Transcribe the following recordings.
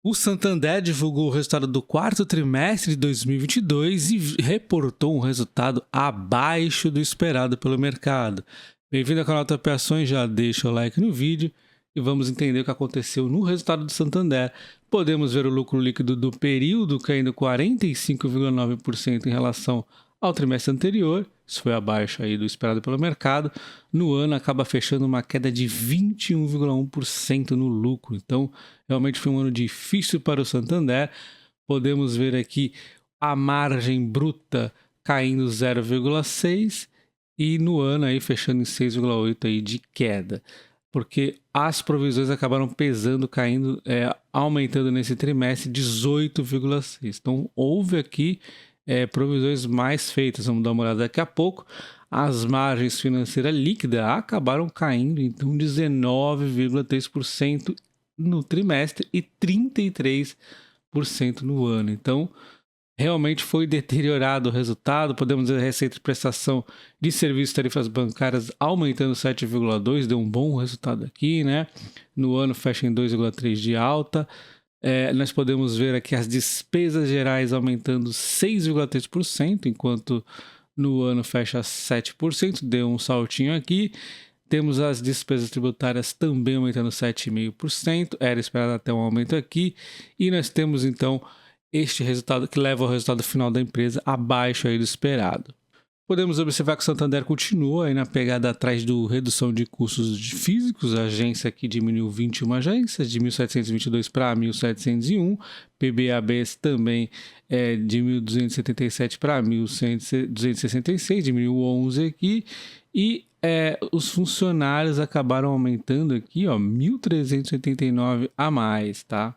O Santander divulgou o resultado do quarto trimestre de 2022 e reportou um resultado abaixo do esperado pelo mercado. Bem-vindo ao canal Top Ações, já deixa o like no vídeo e vamos entender o que aconteceu no resultado do Santander. Podemos ver o lucro líquido do período caindo 45,9% em relação ao trimestre anterior, isso foi abaixo aí do esperado pelo mercado. No ano acaba fechando uma queda de 21,1% no lucro, então realmente foi um ano difícil para o Santander. Podemos ver aqui a margem bruta caindo 0,6% e no ano aí fechando em 6,8% aí de queda, porque as provisões acabaram pesando, caindo, aumentando nesse trimestre 18,6%. Então houve aqui provisões mais feitas. Vamos dar uma olhada daqui a pouco. As margens financeiras líquidas acabaram caindo, então 19,3% no trimestre e 33% no ano. Então realmente foi deteriorado o resultado. Podemos dizer a receita de prestação de serviços e tarifas bancárias aumentando 7,2%, deu um bom resultado aqui, né? No ano fecha em 2,3% de alta. Nós podemos ver aqui as despesas gerais aumentando 6,3%, enquanto no ano fecha 7%, deu um saltinho aqui. Temos as despesas tributárias também aumentando 7,5%, era esperado até um aumento aqui. E nós temos então este resultado que leva ao resultado final da empresa abaixo aí do esperado. Podemos observar que o Santander continua aí na pegada atrás do redução de custos físicos. A agência aqui diminuiu 21 agências, de 1.722 para 1.701. PBABs também de 1.277 para 1.266, diminuiu 11 aqui. E os funcionários acabaram aumentando aqui, ó, 1.389 a mais, tá?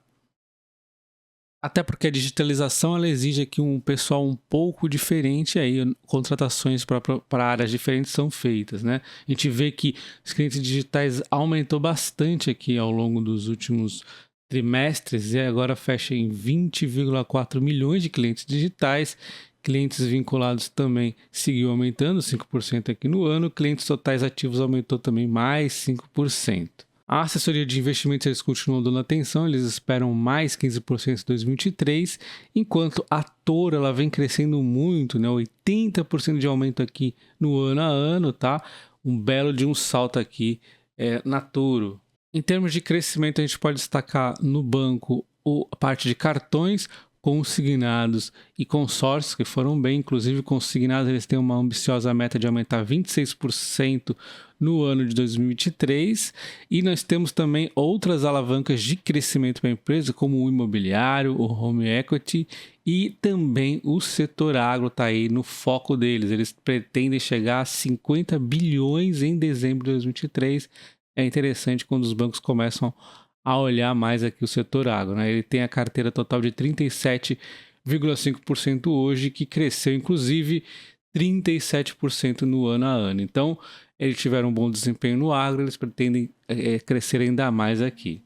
Até porque a digitalização ela exige aqui um pessoal um pouco diferente, aí contratações para áreas diferentes são feitas, né? A gente vê que os clientes digitais aumentou bastante aqui ao longo dos últimos trimestres e agora fecha em 20,4 milhões de clientes digitais. Clientes vinculados também seguiu aumentando 5% aqui no ano. Clientes totais ativos aumentou também mais 5%. A assessoria de investimentos eles continuam dando atenção, eles esperam mais 15% em 2023, enquanto a Toro ela vem crescendo muito, né? 80% de aumento aqui no ano a ano, tá? Um belo de um salto aqui na Toro. Em termos de crescimento, a gente pode destacar no banco a parte de cartões, consignados e consórcios que foram bem. Inclusive consignados eles têm uma ambiciosa meta de aumentar 26% no ano de 2023 e nós temos também outras alavancas de crescimento para a empresa como o imobiliário, o home equity e também o setor agro está aí no foco deles. Eles pretendem chegar a 50 bilhões em dezembro de 2023. É interessante quando os bancos começam a olhar mais aqui o setor agro, né? Ele tem a carteira total de 37,5% hoje, que cresceu inclusive 37% no ano a ano. Então, eles tiveram um bom desempenho no agro, eles pretendem crescer ainda mais aqui.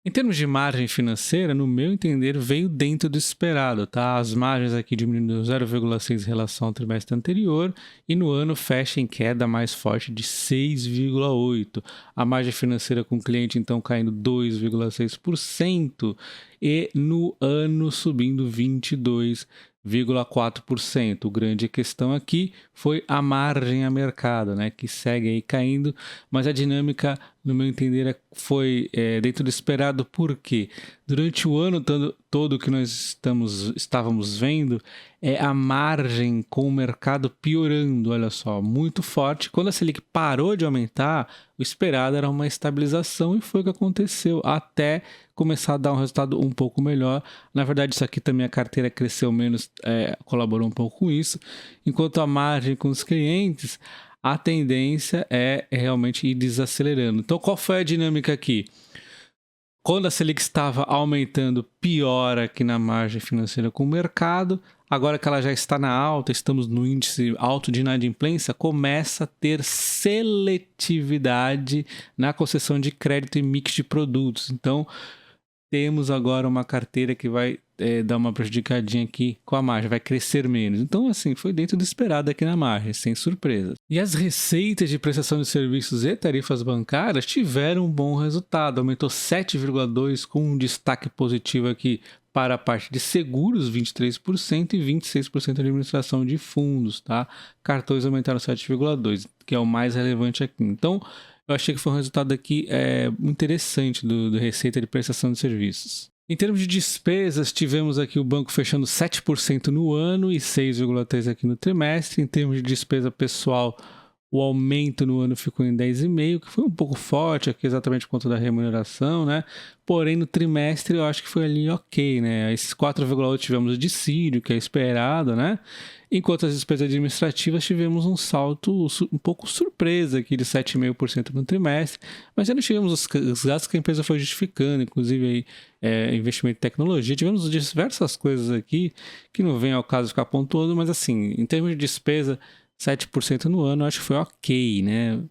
Em termos de margem financeira, no meu entender, veio dentro do esperado, tá? As margens aqui diminuíram 0,6 em relação ao trimestre anterior e no ano fecha em queda mais forte de 6,8. A margem financeira com o cliente, então, caindo 2,6% e no ano subindo 22,4%. O grande questão aqui foi a margem a mercado, né, que segue aí caindo, mas a dinâmica, no meu entender, foi dentro do esperado, porque durante o ano todo que nós estávamos vendo a margem com o mercado piorando, olha só, muito forte. Quando a Selic parou de aumentar, o esperado era uma estabilização e foi o que aconteceu, até começar a dar um resultado um pouco melhor. Na verdade, isso aqui também a carteira cresceu menos, colaborou um pouco com isso. Enquanto a margem com os clientes, a tendência é realmente ir desacelerando. Então, qual foi a dinâmica aqui? Quando a Selic estava aumentando, piora aqui na margem financeira com o mercado. Agora que ela já está na alta, estamos no índice alto de inadimplência, começa a ter seletividade na concessão de crédito e mix de produtos. Então, temos agora uma carteira que vai dar uma prejudicadinha aqui com a margem, vai crescer menos. Então, assim, foi dentro do esperado aqui na margem, sem surpresas. E as receitas de prestação de serviços e tarifas bancárias tiveram um bom resultado, aumentou 7,2% com um destaque positivo aqui para a parte de seguros, 23% e 26% de administração de fundos, tá? Cartões aumentaram 7,2%, que é o mais relevante aqui. Então, eu achei que foi um resultado aqui interessante do receita de prestação de serviços. Em termos de despesas, tivemos aqui o banco fechando 7% no ano e 6,3% aqui no trimestre. Em termos de despesa pessoal, o aumento no ano ficou em 10,5%, que foi um pouco forte aqui exatamente por conta da remuneração, né? Porém, no trimestre eu acho que foi ali ok, né? Esses 4,8% tivemos o dissídio, que é esperado, né? Enquanto as despesas administrativas tivemos um salto um pouco surpresa aqui de 7,5% no trimestre, mas já não tivemos os gastos que a empresa foi justificando, inclusive aí, investimento em tecnologia. Tivemos diversas coisas aqui que não vem ao caso ficar pontuando, mas assim, em termos de despesa, 7% no ano, acho que foi ok, né?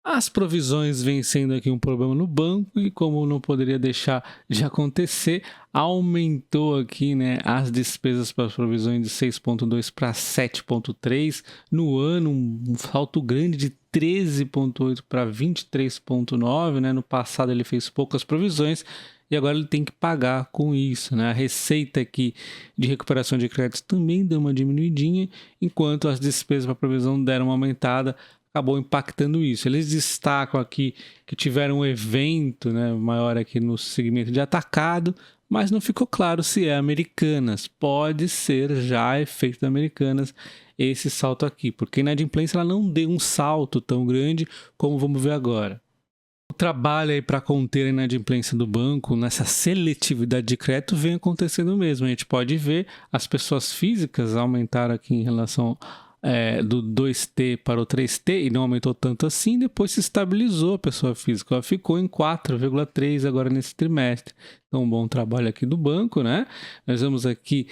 As provisões vêm sendo aqui um problema no banco e, como não poderia deixar de acontecer, aumentou aqui, né, as despesas para as provisões de 6,2 para 7,3 no ano, um salto grande de 13,8 para 23,9, né? No passado ele fez poucas provisões e agora ele tem que pagar com isso, né? A receita aqui de recuperação de créditos também deu uma diminuidinha, enquanto as despesas para provisão deram uma aumentada, acabou impactando isso. Eles destacam aqui que tiveram um evento, né, maior aqui no segmento de atacado, mas não ficou claro se é Americanas. Pode ser já efeito da Americanas esse salto aqui, porque a inadimplência ela não deu um salto tão grande como vamos ver agora. O trabalho aí para conter a inadimplência do banco nessa seletividade de crédito vem acontecendo mesmo. A gente pode ver as pessoas físicas aumentaram aqui em relação do 2T para o 3T e não aumentou tanto assim, depois se estabilizou a pessoa física, ela ficou em 4,3 agora nesse trimestre. Então, um bom trabalho aqui do banco, né? Nós vemos aqui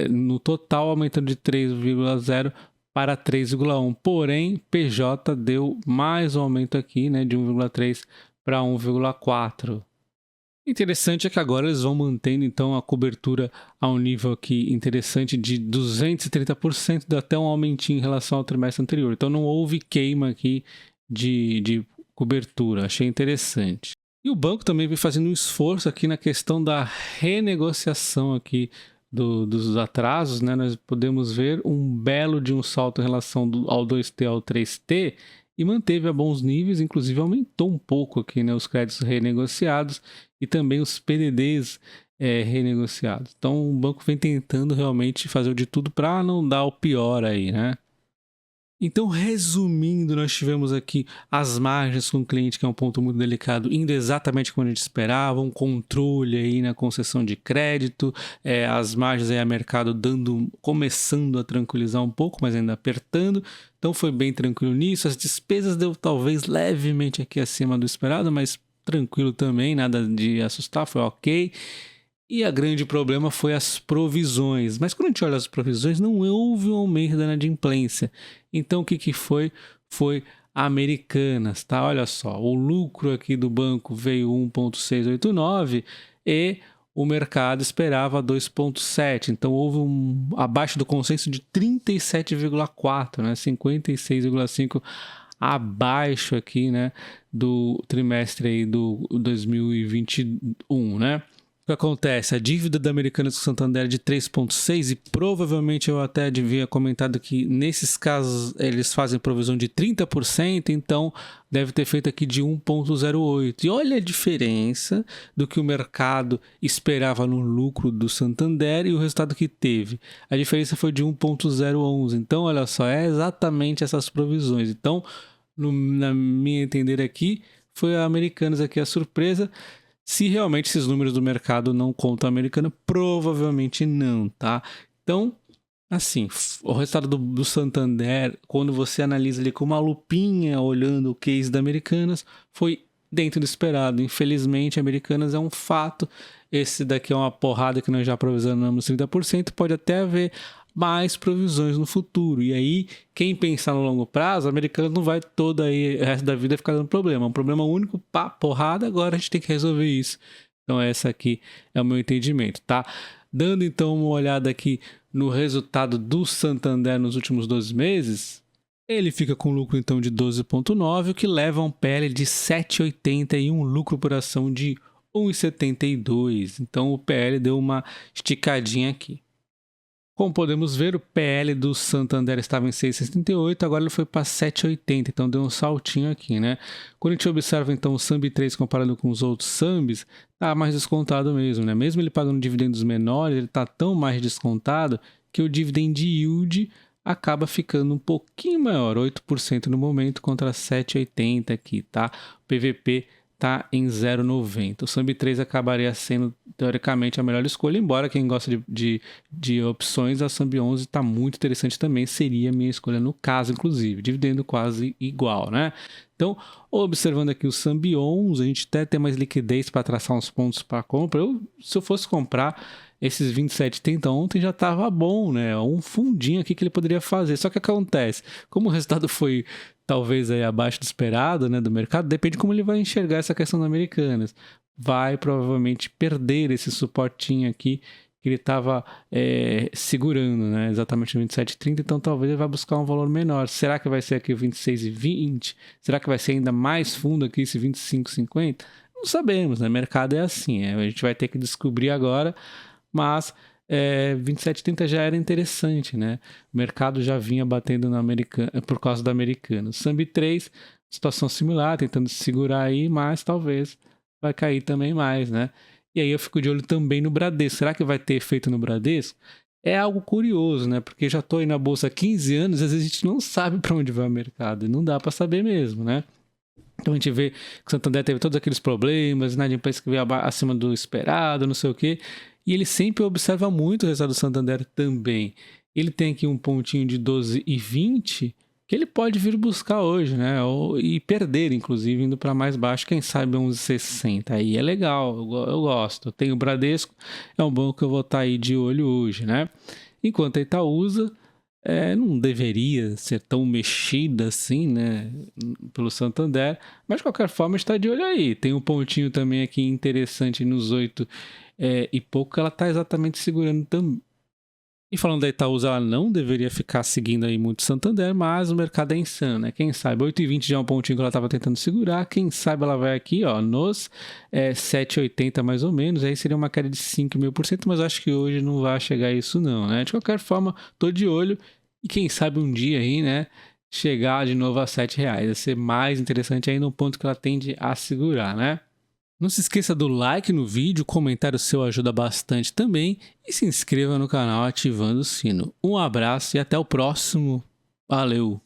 no total aumentando de 3,0 para 3,1, porém PJ deu mais um aumento aqui, né, de 1,3 para 1,4. Interessante é que agora eles vão mantendo então a cobertura a um nível aqui interessante de 230%, dá até um aumentinho em relação ao trimestre anterior. Então não houve queima aqui de cobertura, achei interessante. E o banco também vem fazendo um esforço aqui na questão da renegociação aqui dos atrasos, né? Nós podemos ver um belo de um salto em relação ao 2T ao 3T, e manteve a bons níveis, inclusive aumentou um pouco aqui, né, os créditos renegociados e também os PDDs renegociados. Então o banco vem tentando realmente fazer de tudo para não dar o pior aí, né? Então, resumindo, nós tivemos aqui as margens com o cliente, que é um ponto muito delicado, indo exatamente como a gente esperava, um controle aí na concessão de crédito, as margens aí a mercado começando a tranquilizar um pouco, mas ainda apertando. Então foi bem tranquilo nisso. As despesas deu talvez levemente aqui acima do esperado, mas tranquilo também, nada de assustar, foi ok. E a grande problema foi as provisões. Mas quando a gente olha as provisões, não houve um aumento da inadimplência. Então o que foi? Foi Americanas, tá? Olha só, o lucro aqui do banco veio 1,689 e o mercado esperava 2,7. Então houve abaixo do consenso de 37,4, né? 56,5 abaixo aqui, né, do trimestre aí do 2021, né? O que acontece? A dívida da Americanas com Santander é de 3,6 e provavelmente eu até devia comentado que nesses casos eles fazem provisão de 30%, então deve ter feito aqui de 1,08. E olha a diferença do que o mercado esperava no lucro do Santander e o resultado que teve. A diferença foi de 1,011. Então, olha só, é exatamente essas provisões. Então, na minha entender aqui, foi a Americanas aqui a surpresa. Se realmente esses números do mercado não contam a Americana, provavelmente não, tá? Então, assim, o resultado do Santander, quando você analisa ali com uma lupinha, olhando o case da Americanas, foi dentro do esperado. Infelizmente, Americanas é um fato. Esse daqui é uma porrada que nós já provisionamos 30%, pode até haver mais provisões no futuro. E aí, quem pensar no longo prazo, a Americanas não vai toda aí, o resto da vida ficar dando problema. É um problema único, pá, porrada, agora a gente tem que resolver isso. Então essa aqui é o meu entendimento, tá? Dando então uma olhada aqui no resultado do Santander nos últimos 12 meses, ele fica com lucro então de 12,9, o que leva a um PL de 7,80 e um lucro por ação de 1,72. Então o PL deu uma esticadinha aqui. Como podemos ver, o PL do Santander estava em 6,68, agora ele foi para 7,80, então deu um saltinho aqui, né? Quando a gente observa então o SAMB 3 comparado com os outros SAMBs, tá mais descontado mesmo, né? Mesmo ele pagando dividendos menores, ele tá tão mais descontado que o dividend yield acaba ficando um pouquinho maior, 8% no momento contra 7,80 aqui, tá? O PVP tá em 0,90. O SAMB 3 acabaria sendo, teoricamente, a melhor escolha, embora quem gosta de opções, a SAMB 11 está muito interessante também, seria a minha escolha no caso, inclusive, dividendo quase igual, né? Então, observando aqui o SAMB 11, a gente até tem mais liquidez para traçar uns pontos para compra. Se eu fosse comprar esses 27,30 ontem já estava bom, né? Um fundinho aqui que ele poderia fazer. Só que acontece, como o resultado foi talvez aí abaixo do esperado, né, do mercado, depende como ele vai enxergar essa questão das Americanas. Vai provavelmente perder esse suportinho aqui que ele estava segurando, né, exatamente no 27,30, então talvez ele vá buscar um valor menor. Será que vai ser aqui 26,20? Será que vai ser ainda mais fundo aqui esse 25,50? Não sabemos, né? O mercado é assim, a gente vai ter que descobrir agora, mas 27,30 já era interessante, né? O mercado já vinha batendo na Americana, por causa da Americana. SAMB 3, situação similar, tentando se segurar aí, mas talvez vai cair também mais, né? E aí eu fico de olho também no Bradesco. Será que vai ter efeito no Bradesco? É algo curioso, né? Porque já estou aí na bolsa há 15 anos, às vezes a gente não sabe para onde vai o mercado, e não dá para saber mesmo, né? Então a gente vê que o Santander teve todos aqueles problemas, né? De empresa que veio acima do esperado, não sei o quê. E ele sempre observa muito o resultado do Santander também. Ele tem aqui um pontinho de 12,20 que ele pode vir buscar hoje, né? E perder, inclusive, indo para mais baixo, quem sabe 11,60. Aí é legal, eu gosto. Tem o Bradesco, é um banco que eu vou estar aí de olho hoje, né? Enquanto a Itaúsa não deveria ser tão mexida assim, né, pelo Santander, mas de qualquer forma está de olho aí. Tem um pontinho também aqui interessante nos 8 e pouco que ela está exatamente segurando também. E falando da Itaúsa, ela não deveria ficar seguindo aí muito Santander, mas o mercado é insano, né? Quem sabe 8,20 já é um pontinho que ela estava tentando segurar, quem sabe ela vai aqui, ó, nos 7,80 mais ou menos, aí seria uma queda de 5.000%, mas eu acho que hoje não vai chegar a isso não, né? De qualquer forma, tô de olho e quem sabe um dia aí, né, chegar de novo a R$7, vai ser mais interessante aí no ponto que ela tende a segurar, né? Não se esqueça do like no vídeo, o comentário seu ajuda bastante também e se inscreva no canal ativando o sino. Um abraço e até o próximo. Valeu!